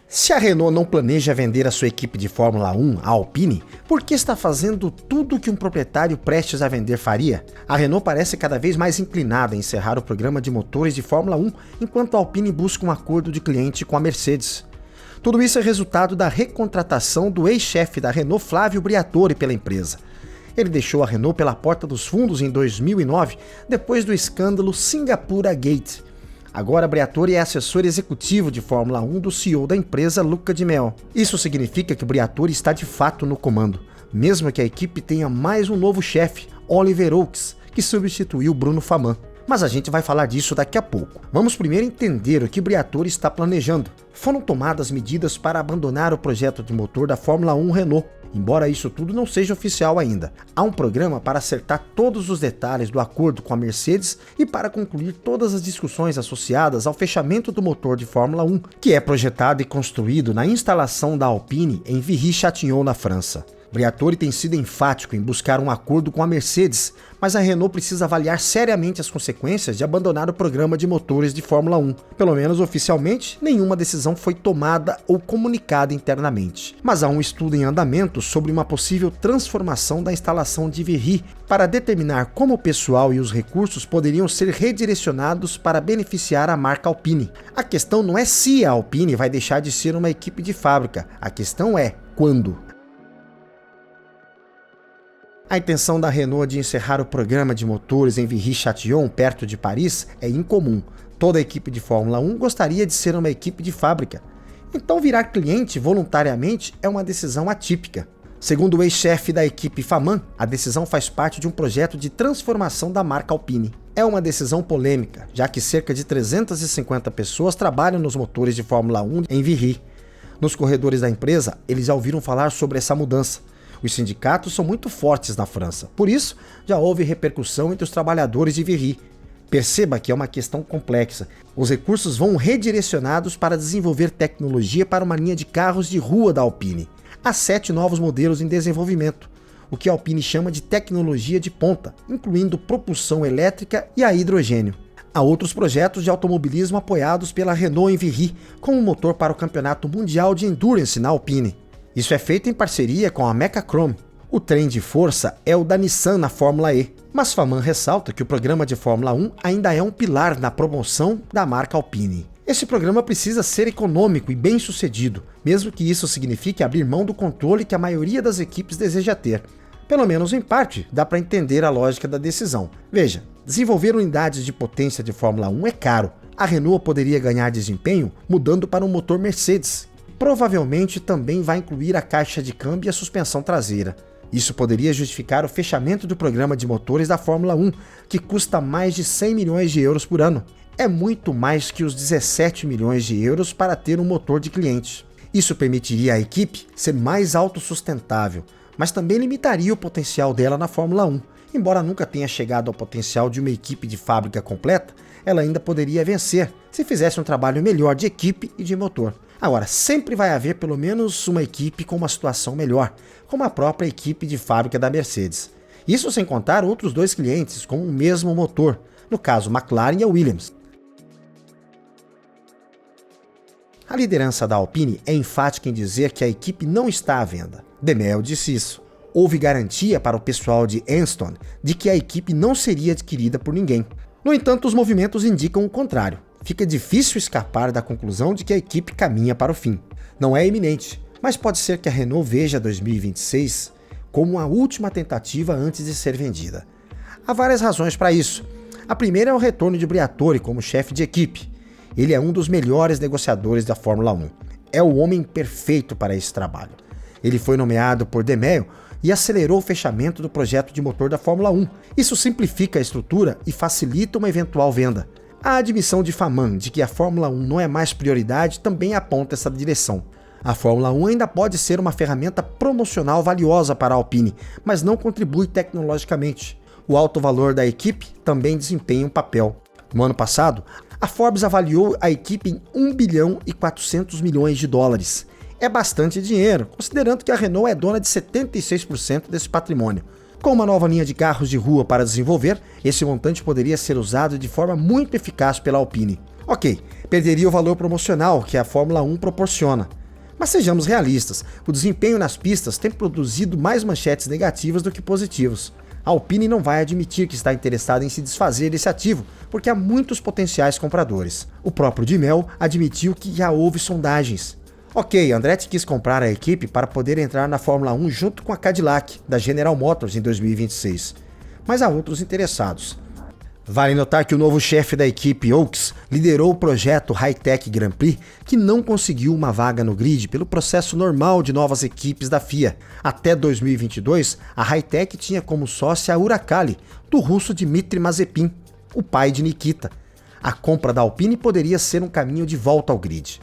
Se a Renault não planeja vender a sua equipe de Fórmula 1, a Alpine, por que está fazendo tudo o que um proprietário prestes a vender faria? A Renault parece cada vez mais inclinada a encerrar o programa de motores de Fórmula 1, enquanto a Alpine busca um acordo de cliente com a Mercedes. Tudo isso é resultado da recontratação do ex-chefe da Renault, Flavio Briatore, pela empresa. Ele deixou a Renault pela porta dos fundos em 2009, depois do escândalo Singapura Gate. Agora, Briatore é assessor executivo de Fórmula 1 do CEO da empresa, Luca Di Meo. Isso significa que Briatore está de fato no comando, mesmo que a equipe tenha mais um novo chefe, Oliver Oakes, que substituiu Bruno Famin. Mas a gente vai falar disso daqui a pouco. Vamos primeiro entender o que Briatore está planejando. Foram tomadas medidas para abandonar o projeto de motor da Fórmula 1 Renault, embora isso tudo não seja oficial ainda. Há um programa para acertar todos os detalhes do acordo com a Mercedes e para concluir todas as discussões associadas ao fechamento do motor de Fórmula 1, que é projetado e construído na instalação da Alpine em Viry-Châtillon, na França. Briatore tem sido enfático em buscar um acordo com a Mercedes, mas a Renault precisa avaliar seriamente as consequências de abandonar o programa de motores de Fórmula 1. Pelo menos oficialmente, nenhuma decisão foi tomada ou comunicada internamente. Mas há um estudo em andamento sobre uma possível transformação da instalação de Viry para determinar como o pessoal e os recursos poderiam ser redirecionados para beneficiar a marca Alpine. A questão não é se a Alpine vai deixar de ser uma equipe de fábrica, a questão é quando. A intenção da Renault de encerrar o programa de motores em Viry-Châtillon, perto de Paris, é incomum. Toda a equipe de Fórmula 1 gostaria de ser uma equipe de fábrica. Então virar cliente voluntariamente é uma decisão atípica. Segundo o ex-chefe da equipe Famin, a decisão faz parte de um projeto de transformação da marca Alpine. É uma decisão polêmica, já que cerca de 350 pessoas trabalham nos motores de Fórmula 1 em Viry. Nos corredores da empresa, eles já ouviram falar sobre essa mudança. Os sindicatos são muito fortes na França, por isso já houve repercussão entre os trabalhadores de Viry. Perceba que é uma questão complexa. Os recursos vão redirecionados para desenvolver tecnologia para uma linha de carros de rua da Alpine. Há 7 novos modelos em desenvolvimento, o que a Alpine chama de tecnologia de ponta, incluindo propulsão elétrica e a hidrogênio. Há outros projetos de automobilismo apoiados pela Renault em Viry, como um motor para o Campeonato Mundial de Endurance na Alpine. Isso é feito em parceria com a Mecachrome. O trem de força é o da Nissan na Fórmula E, mas Famin ressalta que o programa de Fórmula 1 ainda é um pilar na promoção da marca Alpine. Esse programa precisa ser econômico e bem sucedido, mesmo que isso signifique abrir mão do controle que a maioria das equipes deseja ter. Pelo menos em parte, dá para entender a lógica da decisão. Veja, desenvolver unidades de potência de Fórmula 1 é caro. A Renault poderia ganhar desempenho mudando para um motor Mercedes. Provavelmente também vai incluir a caixa de câmbio e a suspensão traseira. Isso poderia justificar o fechamento do programa de motores da Fórmula 1, que custa mais de 100 milhões de euros por ano. É muito mais que os 17 milhões de euros para ter um motor de cliente. Isso permitiria à equipe ser mais autossustentável, mas também limitaria o potencial dela na Fórmula 1. Embora nunca tenha chegado ao potencial de uma equipe de fábrica completa, ela ainda poderia vencer se fizesse um trabalho melhor de equipe e de motor. Agora, sempre vai haver pelo menos uma equipe com uma situação melhor, como a própria equipe de fábrica da Mercedes. Isso sem contar outros 2 clientes com o mesmo motor, no caso McLaren e a Williams. A liderança da Alpine é enfática em dizer que a equipe não está à venda. Di Meo disse isso. Houve garantia para o pessoal de Anston de que a equipe não seria adquirida por ninguém. No entanto, os movimentos indicam o contrário. Fica difícil escapar da conclusão de que a equipe caminha para o fim. Não é iminente, mas pode ser que a Renault veja 2026 como a última tentativa antes de ser vendida. Há várias razões para isso. A primeira é o retorno de Briatore como chefe de equipe. Ele é um dos melhores negociadores da Fórmula 1. É o homem perfeito para esse trabalho. Ele foi nomeado por Di Meo e acelerou o fechamento do projeto de motor da Fórmula 1. Isso simplifica a estrutura e facilita uma eventual venda. A admissão de Famin de que a Fórmula 1 não é mais prioridade também aponta essa direção. A Fórmula 1 ainda pode ser uma ferramenta promocional valiosa para a Alpine, mas não contribui tecnologicamente. O alto valor da equipe também desempenha um papel. No ano passado, a Forbes avaliou a equipe em 1 bilhão e 400 milhões de dólares. É bastante dinheiro, considerando que a Renault é dona de 76% desse patrimônio. Com uma nova linha de carros de rua para desenvolver, esse montante poderia ser usado de forma muito eficaz pela Alpine. Ok, perderia o valor promocional que a Fórmula 1 proporciona. Mas sejamos realistas, o desempenho nas pistas tem produzido mais manchetes negativas do que positivas. A Alpine não vai admitir que está interessada em se desfazer desse ativo, porque há muitos potenciais compradores. O próprio Di Mel admitiu que já houve sondagens. Ok, Andretti quis comprar a equipe para poder entrar na Fórmula 1 junto com a Cadillac, da General Motors, em 2026. Mas há outros interessados. Vale notar que o novo chefe da equipe, Oaks, liderou o projeto High-Tech Grand Prix, que não conseguiu uma vaga no grid pelo processo normal de novas equipes da FIA. Até 2022, a High-Tech tinha como sócia a Uralkali, do russo Dmitry Mazepin, o pai de Nikita. A compra da Alpine poderia ser um caminho de volta ao grid.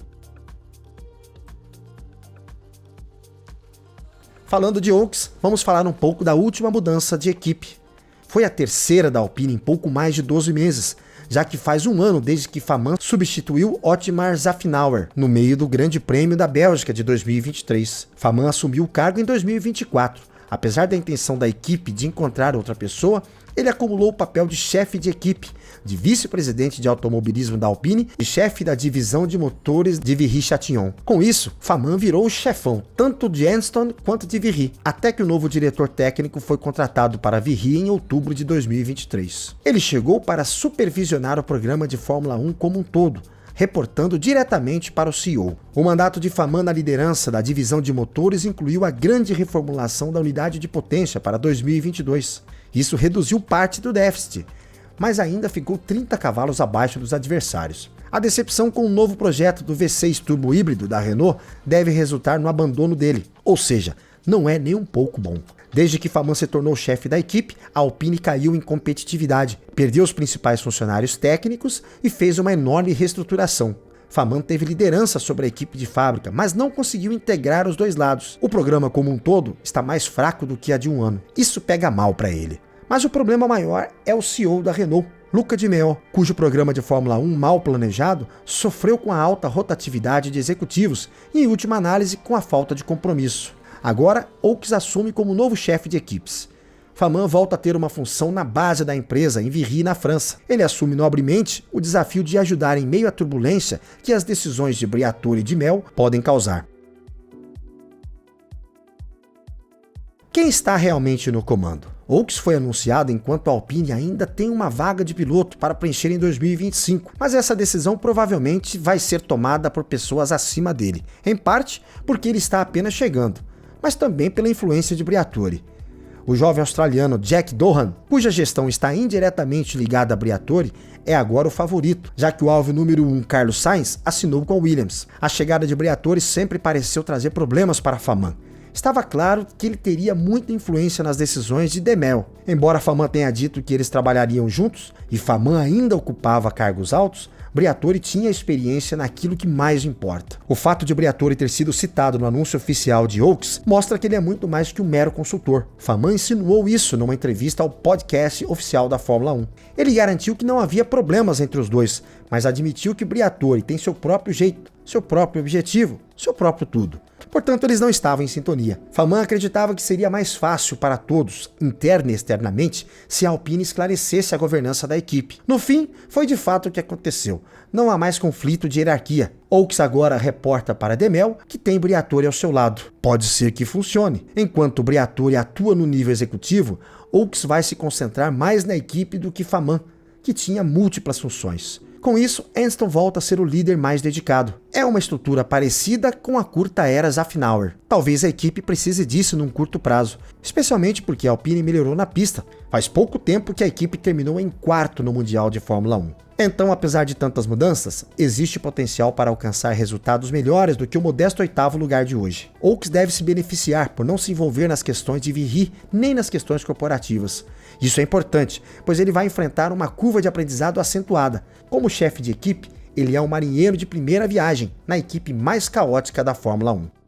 Falando de Oaks, vamos falar um pouco da última mudança de equipe. Foi a terceira da Alpine em pouco mais de 12 meses, já que faz um ano desde que Faman substituiu Otmar Szafnauer no meio do Grande Prêmio da Bélgica de 2023. Faman assumiu o cargo em 2024. Apesar da intenção da equipe de encontrar outra pessoa, ele acumulou o papel de chefe de equipe, de vice-presidente de automobilismo da Alpine e chefe da divisão de motores de Viry-Châtillon. Com isso, Faman virou o chefão tanto de Anston quanto de Viry, até que o novo diretor técnico foi contratado para Viry em outubro de 2023. Ele chegou para supervisionar o programa de Fórmula 1 como um todo, reportando diretamente para o CEO. O mandato de Faman na liderança da divisão de motores incluiu a grande reformulação da unidade de potência para 2022. Isso reduziu parte do déficit, mas ainda ficou 30 cavalos abaixo dos adversários. A decepção com o novo projeto do V6 turbo híbrido da Renault deve resultar no abandono dele, ou seja, não é nem um pouco bom. Desde que Faman se tornou chefe da equipe, a Alpine caiu em competitividade, perdeu os principais funcionários técnicos e fez uma enorme reestruturação. Faman teve liderança sobre a equipe de fábrica, mas não conseguiu integrar os dois lados. O programa como um todo está mais fraco do que a de um ano. Isso pega mal para ele. Mas o problema maior é o CEO da Renault, Luca Di Meo, cujo programa de Fórmula 1 mal planejado sofreu com a alta rotatividade de executivos e, em última análise, com a falta de compromisso. Agora, Oaks assume como novo chefe de equipes. Faman volta a ter uma função na base da empresa, em Viry, na França. Ele assume nobremente o desafio de ajudar em meio à turbulência que as decisões de Briatore e Di Mel podem causar. Quem está realmente no comando? Oaks foi anunciado enquanto a Alpine ainda tem uma vaga de piloto para preencher em 2025, mas essa decisão provavelmente vai ser tomada por pessoas acima dele, em parte porque ele está apenas chegando, mas também pela influência de Briatore. O jovem australiano Jack Doohan, cuja gestão está indiretamente ligada a Briatore, é agora o favorito, já que o alvo número 1, Carlos Sainz, assinou com a Williams. A chegada de Briatore sempre pareceu trazer problemas para Faman. Estava claro que ele teria muita influência nas decisões de Di Mel. Embora Faman tenha dito que eles trabalhariam juntos, e Faman ainda ocupava cargos altos, Briatore tinha experiência naquilo que mais importa. O fato de Briatore ter sido citado no anúncio oficial de Oaks mostra que ele é muito mais que um mero consultor. Faman insinuou isso numa entrevista ao podcast oficial da Fórmula 1. Ele garantiu que não havia problemas entre os dois, mas admitiu que Briatore tem seu próprio jeito, seu próprio objetivo, seu próprio tudo. Portanto, eles não estavam em sintonia. Faman acreditava que seria mais fácil para todos, interna e externamente, se a Alpine esclarecesse a governança da equipe. No fim, foi de fato o que aconteceu. Não há mais conflito de hierarquia. Oaks agora reporta para Di Mel, que tem Briatore ao seu lado. Pode ser que funcione. Enquanto Briatore atua no nível executivo, Oaks vai se concentrar mais na equipe do que Faman, que tinha múltiplas funções. Com isso, Anston volta a ser o líder mais dedicado. É uma estrutura parecida com a curta era Szafnauer. Talvez a equipe precise disso num curto prazo, especialmente porque a Alpine melhorou na pista. Faz pouco tempo que a equipe terminou em quarto no Mundial de Fórmula 1. Então, apesar de tantas mudanças, existe potencial para alcançar resultados melhores do que o modesto 8º lugar de hoje. Oaks deve se beneficiar por não se envolver nas questões de Viry nem nas questões corporativas. Isso é importante, pois ele vai enfrentar uma curva de aprendizado acentuada. Como chefe de equipe, ele é um marinheiro de primeira viagem na equipe mais caótica da Fórmula 1.